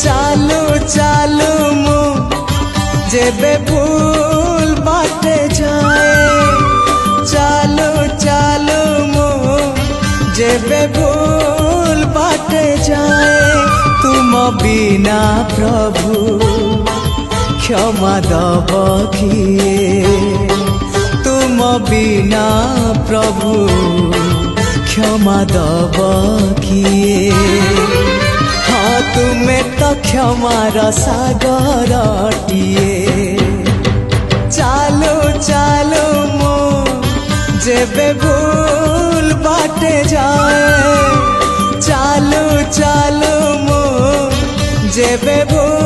चालू चालू मु जेबे भूल बाटे जाए चालू चालू मु जेबे भूल बाटे जाए तुम बिना प्रभु क्षमा दब किए तुम बिना प्रभु क्षमा दब किए हाँ तुम्हें तो क्षमार सागरटिए चालू चालू मु जेबे भूल बाटे जाए चालू चालू मु जेबे भूल